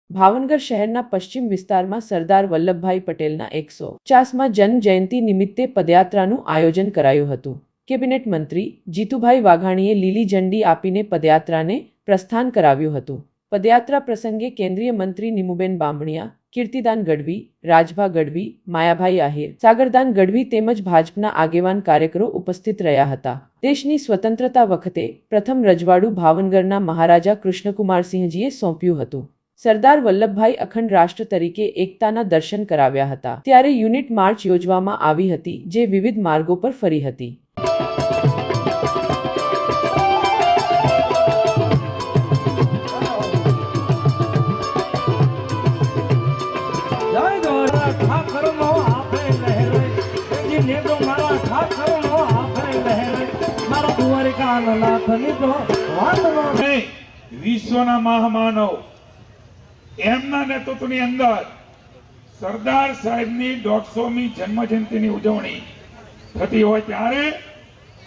ભાવનગર શહેરના પશ્ચિમ વિસ્તારમાં સરદાર વલ્લભભાઈ પટેલના 150માં જન્મ જયંતિ નિમિત્તે પદયાત્રાનું આયોજન કરાયું હતું। કેબિનેટ મંત્રી જીતુભાઈ વાઘાણીએ લીલી ઝંડી આપીને પદયાત્રાને પ્રસ્થાન કરાવ્યું હતું। પદયાત્રા પ્રસંગે કેન્દ્રીય મંત્રી નિમુબેન બામણિયા, કીર્તિદાન ગઢવી, રાજભા ગઢવી, માયાભાઈ આહિર, સાગરદાન ગઢવી તેમજ ભાજપના આગેવાન કાર્યકરો ઉપસ્થિત રહ્યા હતા। દેશની સ્વતંત્રતા વખતે પ્રથમ રજવાડું ભાવનગરના મહારાજા કૃષ્ણકુમારસિંહજીએ સોંપ્યું હતું। સરદાર વલ્લભભાઈ અખંડ રાષ્ટ્ર તરીકે એકતાના દર્શન કરાવ્યા હતા। ત્યારે યુનિટ માર્ચ યોજવામાં આવી હતી, જે વિવિધ માર્ગો પર ફરી હતી। વિશ્વના મહામાનવ એમના નેતૃત્વની અંદર સરદાર સાહેબની 150મી જન્મજયંતિની ઉજવણી થતી હોય ત્યારે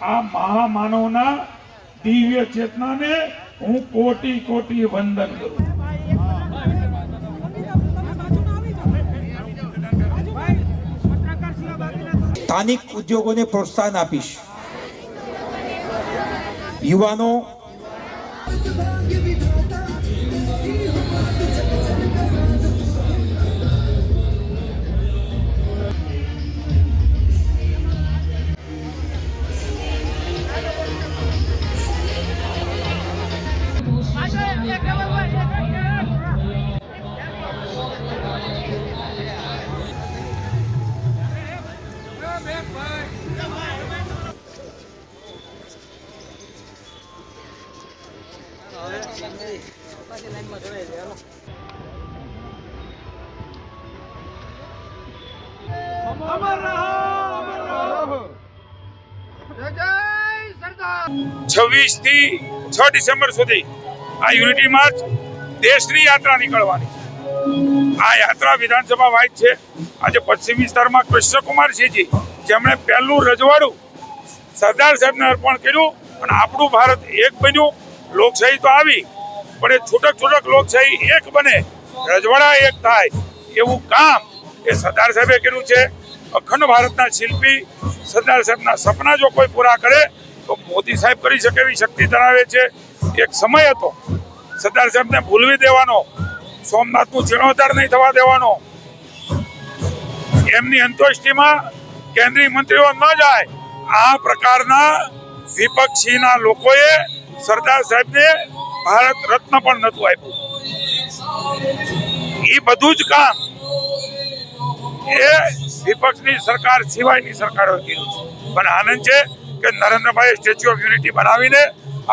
આ મહામાનવના દિવ્ય ચેતનાને હું કોટી કોટી વંદન કરું। સ્થાનિક ઉદ્યોગોને પ્રોત્સાહન આપીશ। યુવાનો अमर रहो। जय सरदार। 26 થી 6 ડિસેમ્બર સુધી આ યુનિટી માર્ચ દેશની યાત્રા નીકળવાની છે। આ યાત્રા વિધાનસભા વાઇઝ છે। આજે પશ્ચિમ વિસ્તારમાં કૃષ્ણકુમારસિંહજી જેમણે પહેલું રજવાડું સરદાર સાહેબને અર્પણ કર્યું અને આપણું ભારત એક બન્યું। લોકશાહી તો આવી, પણ એ છૂટક છૂટક લોકશાહી એક બને, રજવાડા એક થાય એવું કામ એ સરદાર સાહેબે કર્યું છે। અખંડ ભારતના શિલ્પી સરદાર સાહેબના સપના જો કોઈ પૂરા કરે તો મોદી સાહેબ કરી શકે એવી શક્તિ ધરાવે છે। એક સમય હતો સરદાર સાહેબને ભૂલવી દેવાનો, સોમનાથનું જીર્ણોદ્ધાર નહીં થવા દેવાનો, એમની અંત્યેષ્ટિમાં કેન્દ્રીય મંત્રીઓ ન જાય, આ પ્રકારના વિપક્ષીના લોકોએ સરદાર સાહેબને ભારત રત્ન પણ નહોતું આપ્યું। એ બધું જ કામ એ વિપક્ષની સરકાર સિવાયની સરકારોએ કર્યું છે। પણ આનંદ છે કે નરેન્દ્રભાઈએ સ્ટેચ્યુ ઓફ યુનિટી બનાવીને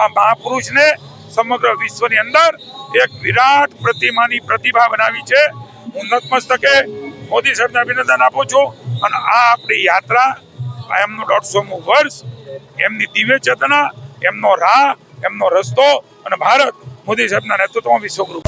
આ મહાપુરુષને સમગ્ર વિશ્વની અંદર એક વિરાટ પ્રતિમાની પ્રતિભા બનાવી છે। હું નતમસ્તકે મોદી સાહેબને અભિનંદન આપું છું અને આ આપણી યાત્રા, એમનું 150મું વર્ષ, એમની દિવ્ય ચેતના, એમનો રાહ, એમનો રસ્તો અને ભારત મોદી સાહેબના નેતૃત્વમાં વિશ્વગુરુ।